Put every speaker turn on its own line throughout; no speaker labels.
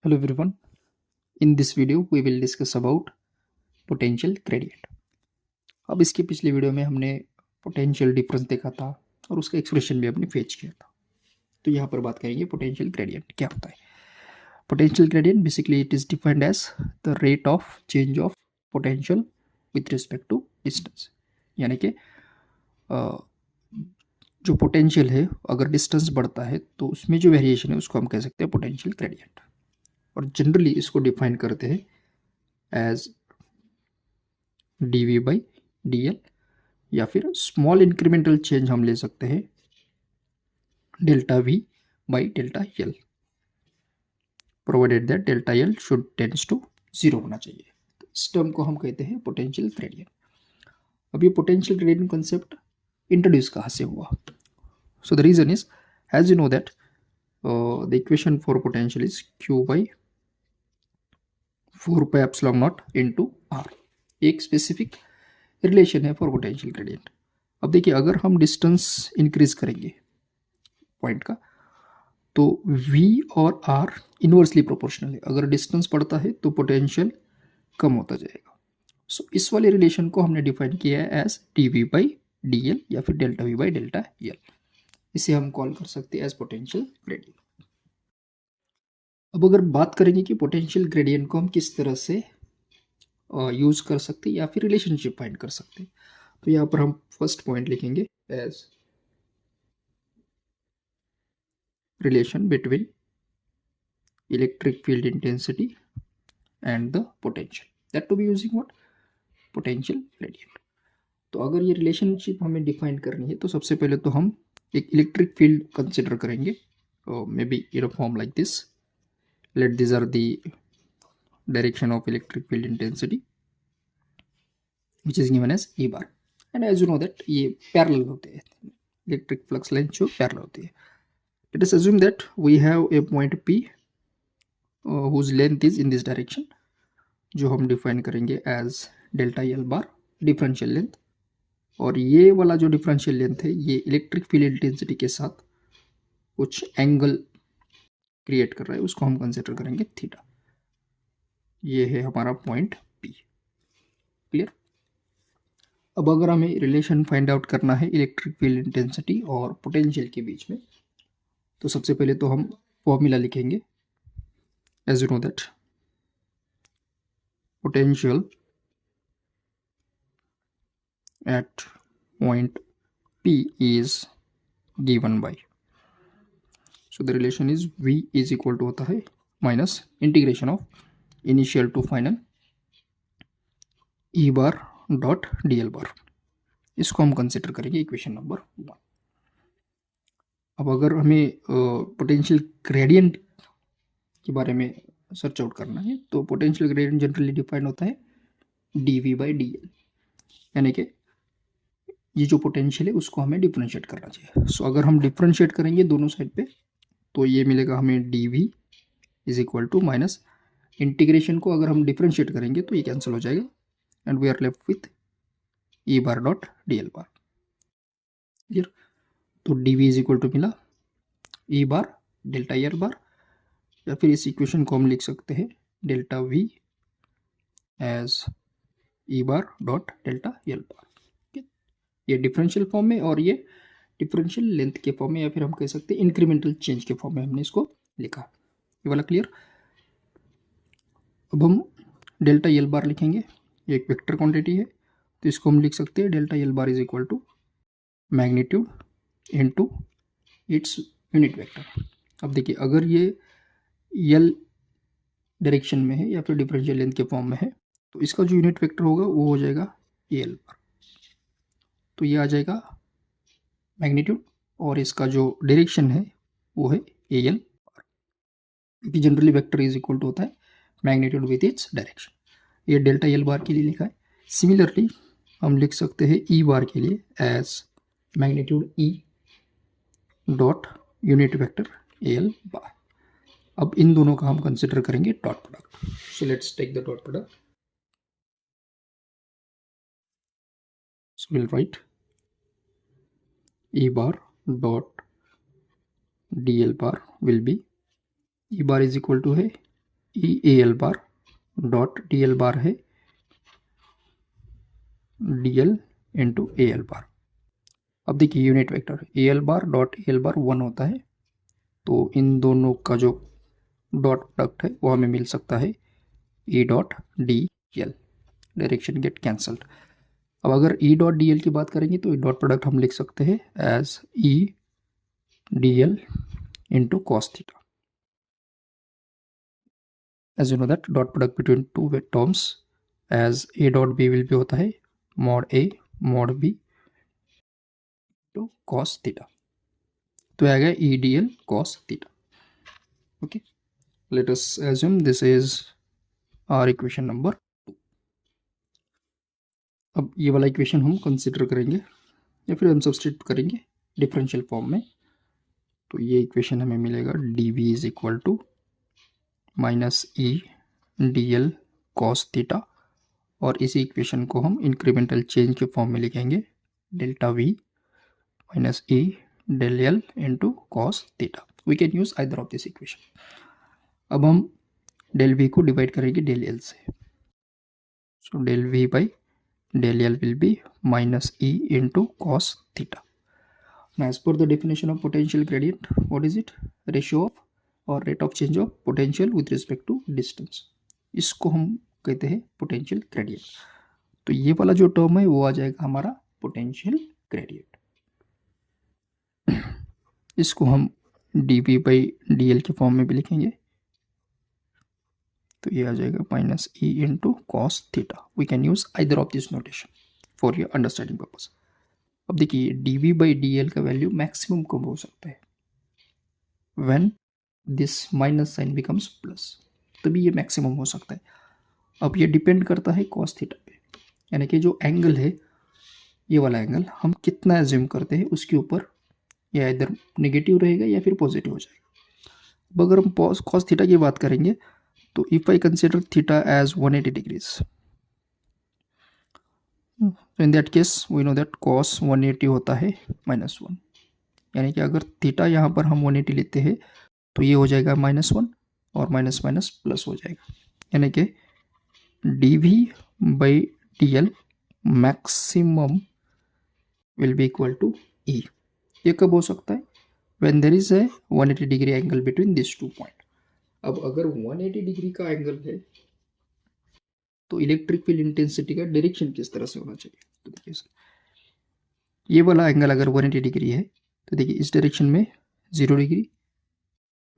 Hello everyone. In this video we will discuss about potential gradient. अब इसके पिछले video में हमने पोटेंशियल डिफरेंस देखा था और उसका एक्सप्रेशन भी हमने फेच किया था. तो यहाँ पर बात करेंगे पोटेंशियल ग्रेडियंट क्या होता है. Potential gradient basically it is defined as the rate of change of potential with respect to distance. यानी कि जो पोटेंशियल है अगर डिस्टेंस बढ़ता है तो उसमें जो वेरिएशन है उसको हम कह सकते हैं पोटेंशियल ग्रेडियंट. और जनरली इसको डिफाइन करते हैं एज dv बाई dl या फिर स्मॉल इंक्रीमेंटल चेंज हम ले सकते हैं delta v by delta L, provided that delta L should tends to 0 होना चाहिए. तो इस टर्म को हम कहते हैं पोटेंशियल ग्रेडियंट. अब ये पोटेंशियल ग्रेडियंट कंसेप्ट इंट्रोड्यूस कहाँ से हुआ? So the reason is as you know that the equation for potential is q by 4 pi epsilon naught into r. एक स्पेसिफिक रिलेशन है फॉर पोटेंशियल ग्रेडियंट. अब देखिए अगर हम डिस्टेंस इंक्रीज करेंगे पॉइंट का तो v और r इनवर्सली प्रोपोर्शनल है. अगर डिस्टेंस बढ़ता है तो पोटेंशियल कम होता जाएगा. सो इस वाले रिलेशन को हमने डिफाइन किया है एज dv बाई dl या फिर delta v by delta l. इसे हम कॉल कर सकते हैं एज पोटेंशियल ग्रेडियंट. अब अगर बात करेंगे कि पोटेंशियल ग्रेडियंट को हम किस तरह से यूज कर सकते हैं या फिर रिलेशनशिप फाइंड कर सकते हैं, तो यहाँ पर हम फर्स्ट पॉइंट लिखेंगे as relation between electric field intensity and the potential, that to be using what potential gradient. तो अगर ये रिलेशनशिप हमें डिफाइन करनी है तो सबसे पहले तो हम एक इलेक्ट्रिक फील्ड कंसिडर करेंगे, may be in a form like this. Let this are the direction of electric field intensity which is given as E bar, and as you know that ये parallel होते हैं, electric flux lines जो parallel होती है. Let us assume that we have a point P whose length is in this direction, जो हम define करेंगे as delta L bar differential length. और ये वाला जो differential length है ये electric field intensity के साथ कुछ angle create कर रहा है, उसको हम consider करेंगे थीटा. ये है हमारा पॉइंट P. क्लियर? अब अगर हमें रिलेशन फाइंड आउट करना है इलेक्ट्रिक फील्ड इंटेंसिटी और पोटेंशियल के बीच में, तो सबसे पहले तो हम फॉर्मूला लिखेंगे. As you know that potential at point P is given by, so the relation is V is equal to होता है minus integration of initial to final E bar dot dl bar. इसको हम consider करेंगे equation number 1. अब अगर हमें potential gradient के बारे में सर्च आउट करना है तो पोटेंशियल ग्रेडियंट जनरली डिफाइन होता है dv बाई dl, यानी कि ये जो पोटेंशियल है उसको हमें डिफरेंशिएट करना चाहिए. सो अगर हम डिफरेंशिएट करेंगे दोनों साइड पे तो ये मिलेगा हमें dv is equal to minus integration को अगर हम डिफरेंशिएट करेंगे तो ये कैंसिल हो जाएगा and we are left with E bar dot dl bar. Clear? तो dv इज इक्वल टू मिला E bar delta L bar, या फिर इस इक्वेशन को हम लिख सकते हैं delta v as E bar dot delta L bar. ये डिफरेंशियल फॉर्म में और ये डिफरेंशियल लेंथ के फॉर्म में, या फिर हम कह सकते हैं इंक्रीमेंटल चेंज के फॉर्म में हमने इसको लिखा. ये वाला क्लियर? अब हम डेल्टा एल बार लिखेंगे. ये एक वेक्टर क्वांटिटी है तो इसको हम लिख सकते हैं delta L bar is equal to magnitude into its unit vector. अब देखिए अगर ये एल डायरेक्शन में है या फिर डिफरेंशियल लेंथ के फॉर्म में है तो इसका जो यूनिट वेक्टर होगा वो हो जाएगा एल बार. तो ये आ जाएगा मैग्नीट्यूड और इसका जो डायरेक्शन है वो है एल बार, क्योंकि generally vector is equal to होता है मैग्नीट्यूड विथ इट्स डायरेक्शन. ये डेल्टा एल बार के लिए लिखा है. सिमिलरली हम लिख सकते हैं ई बार के लिए as magnitude E dot unit vector L bar. अब इन दोनों का हम कंसिडर करेंगे dot product. So let's take the dot product. So will write E bar dot dl bar will be E bar is equal to है E A L bar dot D L bar है D L into A L bar. अब देखिए unit vector A L bar dot A L bar 1 होता है, तो इन दोनों का जो डॉट प्रोडक्ट है वो हमें मिल सकता है E dot D L, direction get cancelled. अब अगर ई डॉट डी एल की बात करेंगे तो डॉट प्रोडक्ट हम लिख सकते हैं as E D L into cos theta. as you know that dot product between two terms as a dot b will be होता है mod a mod b to cos theta, तो आएगा e dl cos theta। okay, let us assume this is our equation number 2। अब ये वाला equation हम consider करेंगे या फिर हम सब्स्टिट्यूट करेंगे डिफरेंशियल फॉर्म में, तो ये इक्वेशन हमें मिलेगा dv is equal to minus E D L cos theta, और इसी इक्वेशन को हम इंक्रीमेंटल चेंज के फॉर्म में लिखेंगे delta V minus E del L into cos theta. We can use either of this equation. अब हम डेल वी को डिवाइड करेंगे डेल एल से, so del V by del L will be minus E into cos theta. Now as per the definition of potential gradient, what is it? Ratio of और rate of change of potential with respect to distance, इसको हम कहते हैं potential gradient. तो ये वाला जो term है वो आ जाएगा हमारा पोटेंशियल ग्रेडियंट। इसको हम D V by D L के फॉर्म में भी लिखेंगे, तो ये आ जाएगा minus E into cos theta. We can use either of this notation for your understanding purpose. अब देखिए D V by D L का वैल्यू मैक्सिमम कब हो सकता है, when this minus sign becomes plus, तभी ये मैक्सिमम हो सकता है। अब ये डिपेंड करता है कॉस थीटा पे, यानी कि जो एंगल है ये वाला एंगल हम कितना एज्यूम करते हैं उसके ऊपर, या इधर नेगेटिव रहेगा या फिर पॉजिटिव हो जाएगा। अब अगर हम कॉस थीटा की बात करेंगे तो if I consider theta as 180 degrees, तो in that case we know that cos 180 होता है -1, यानी कि अगर थीटा यहाँ पर हम 180 लेते हैं तो ये हो जाएगा -1 और माइनस माइनस प्लस हो जाएगा, यानी कि D V by D L maximum will be equal to E. ये कब हो सकता है, when there is a 180 degree angle between this two point. अब अगर 180 डिग्री का एंगल है तो इलेक्ट्रिक फील्ड इंटेंसिटी का डायरेक्शन किस तरह से होना चाहिए, तो देखिए ये वाला एंगल अगर 180 डिग्री है तो देखिए इस डायरेक्शन में 0 डिग्री,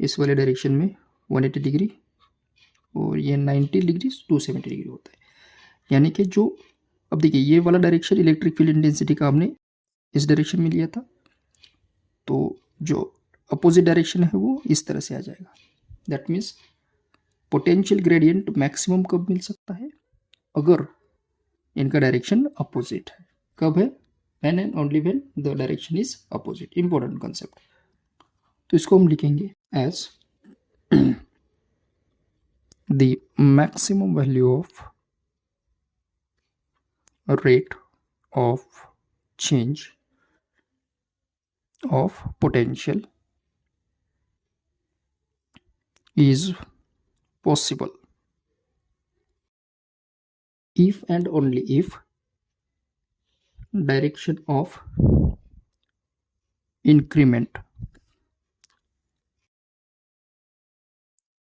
इस वाले डायरेक्शन में 180 डिग्री, और ये 90 डिग्री 270 डिग्री होता है। यानी कि जो अब देखिए ये वाला डायरेक्शन इलेक्ट्रिक फील्ड इंटेंसिटी का हमने इस डायरेक्शन में लिया था, तो जो अपोजिट डायरेक्शन है वो इस तरह से आ जाएगा। That means potential gradient maximum कब मिल सकता है, अगर इनका डायरेक्शन अपोजिट है। कब है, when and only when the direction is opposite. Important concept. तो इसको हम लिखेंगे as the maximum value of rate of change of potential is possible if and only if direction of increment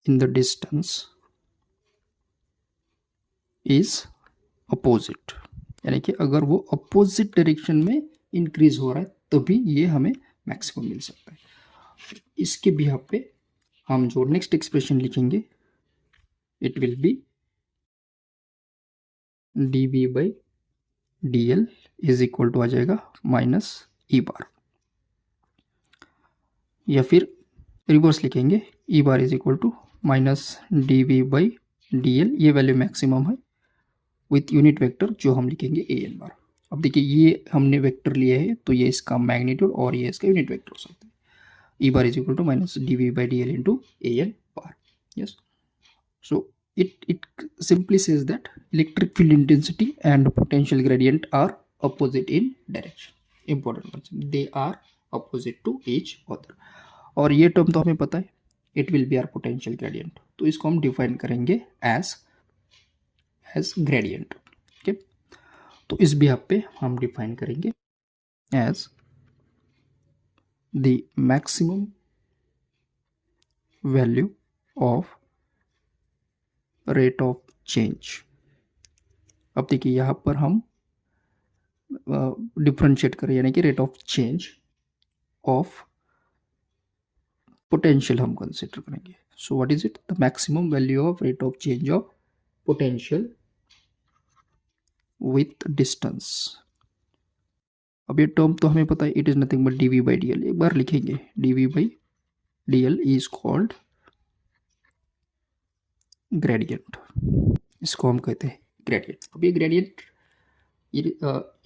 in the distance is opposite, यानी कि अगर वो opposite direction में increase हो रहा है तभी ये हमें मैक्सिमम मिल सकता है। इसके बिहाफ पे हम जो नेक्स्ट एक्सप्रेशन लिखेंगे it will be D V by D L is equal to आ जाएगा माइनस ई बार, या फिर रिवर्स लिखेंगे E bar is equal to minus D V by D L, ये वैल्यू मैक्सिमम है विथ यूनिट वेक्टर जो हम लिखेंगे ए एन बार। अब देखिए ये हमने वेक्टर लिया है तो ये इसका मैग्नीट्यूड और ये इसका यूनिट वेक्टर हो सकता है। E bar is equal to minus D V by D L into A N bar. Yes, so it simply says that electric field intensity and potential gradient are opposite in direction. Important concept, they are opposite to each other. और ये term तो हमें पता है it will be our potential gradient. तो इसको हम define करेंगे एज ग्रेडियंट। ओके, तो इस बिहाफ पे हम डिफाइन करेंगे as the maximum value of rate of change. अब देखिए यहाँ पर हम डिफ्रेंशिएट करें, यानी कि rate of change of potential हम कंसिडर करेंगे। So what is it? The maximum value of rate of change of potential with distance. अब ये टर्म तो हमें पता है, it is nothing but dv by dl। एक बार लिखेंगे dv by dl is called gradient, इसको हम कहते हैं ग्रेडियंट। अब ये gradient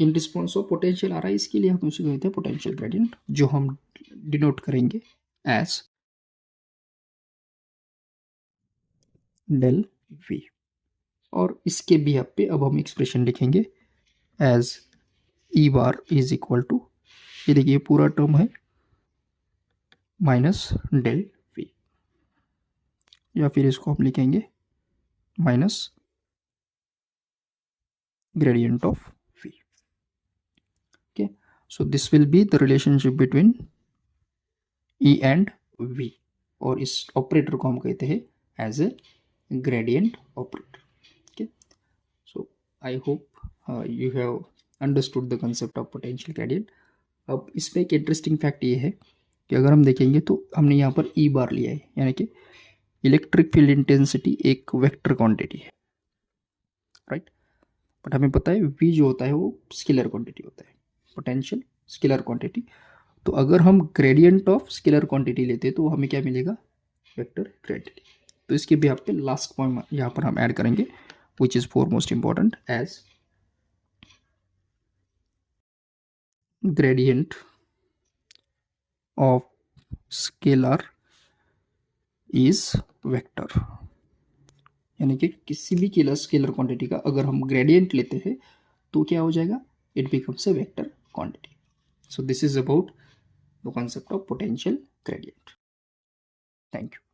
in response of potential आ रहा है, इसके लिए हम उसे कहते हैं पोटेंशियल ग्रेडियंट, जो हम डिनोट करेंगे एज डेल v। और इसके बिहाफ पे अब हम एक्सप्रेशन लिखेंगे as E bar is equal to, ये देखिए पूरा टर्म है माइनस डेल v, या फिर इसको हम लिखेंगे minus gradient of v। okay, so this will be the relationship between e and v, और इस ऑपरेटर को हम कहते हैं as a gradient operator. Okay, so I hope you have understood the concept of potential gradient. अब इसमें एक interesting fact ये है कि अगर हम देखेंगे तो हमने यहाँ पर ई बार लिया है, यानी कि इलेक्ट्रिक फील्ड इंटेंसिटी एक वेक्टर क्वांटिटी है, राइट। बट हमें पता है v जो होता है वो स्केलर क्वांटिटी होता है, पोटेंशियल स्केलर क्वांटिटी। तो अगर हम ग्रेडियंट ऑफ स्केलर क्वांटिटी लेते हैं तो हमें क्या मिलेगा? Vector quantity. तो इसके भी आप पे लास्ट पॉइंट यहाँ पर हम ऐड करेंगे, which is foremost important, as gradient of scalar is vector. यानी कि किसी भी स्केलर क्वांटिटी का अगर हम ग्रेडियंट लेते हैं तो क्या हो जाएगा? It becomes a vector quantity. So this is about the concept of potential gradient. Thank you.